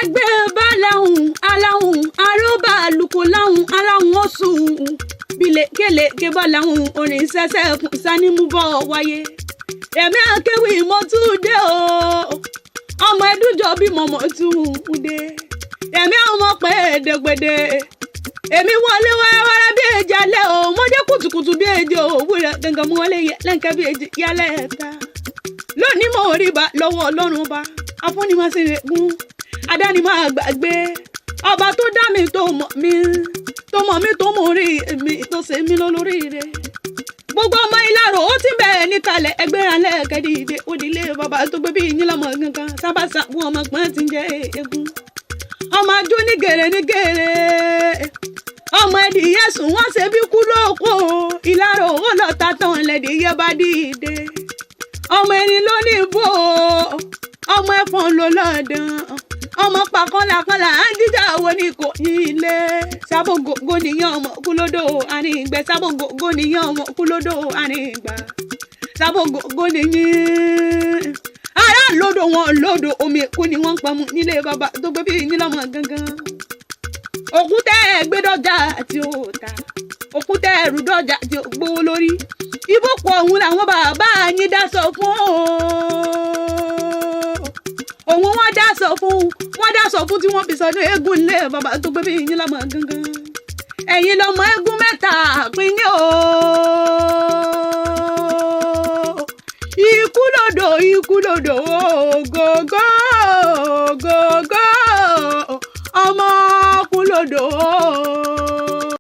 gbé bá láhùn aláhùn aróbà lùkù láhùn aláhùn oṣù bílẹ̀ kélé kébọ̀ láhùn orin sẹ́sẹ́ kùn sani mú bọ̀ wáyé. Remi Akewi mo tún dé o ọmọ ẹdúnjọ bí mọ̀mọ́ tún dé. Remi ọmọ pé èdègbèdè èmi wọlé wẹ́rẹ́wẹ́rẹ́ bí èjì alẹ́ o mo dé kùtùkùtù bí èjì òwúrọ̀ gangan mo wọlé lẹ́ǹkẹ́ bí èjì yálẹ̀ ẹ̀ta. Lónìí mo rí bá lọ́wọ́ Ọlọ́run bá afúnimọ̀sẹ̀rẹ̀gún adánimọ̀ àgbàgbé ọba tó dá mi tó mọ̀ mí tó mọ̀ rí mi tó ṣe mí lólórí rẹ̀. Gbogbo ọmọ ìlàrò ó ti bẹ̀rẹ̀ níkàlẹ̀ ẹgbẹ́ra lẹ́ẹ̀kẹ́dìdè òdìlé bàbá tó gbé bí yín lọ́mọ gangan sábàṣà fún ọmọ pọ́n ti ń jẹ́ eégún. Ọmọ ajó ní gèrè ọmọ ẹdìyẹ sùn wọ́n ṣe bí kú lóko ìlàrò ó lọ ta tán lẹ́dìyẹ bá dìde. Ọmọ ẹni ló ní ibò ọmọ ẹ̀fọn ló lọ́dàn ọmọ pàkọ́làkọ́là á ń jíjà wo ni kò ní ilé. Sábògògó nìyàn ọmọ kúlódò àárín ìgbẹ́ sábògògó nìyàn ọmọ kúlódò àárín ìgbà sábògògó nìyàn. Ará lódò wọn lódò omi èkó ni wọ́n ń pamọ́ nílé bàbá tó gbé bí yín lọ́mọ gangan. Òkúta ẹgbẹ́dọ́jà àti òòtà òkúta ẹrù dọ́jà àti ògbówó lórí. Ibùpọ̀ òun làwọn bàbá yín dá sọ fún òun wọ́n dá sọ fún tí wọ́n fi sọdún eégún ilé bàbá tó gbé bí yín lọ́mọ gangan. Ẹ̀yin lọ́mọ eégún mẹ́ta pín ní o. Ikú lódò Ogogo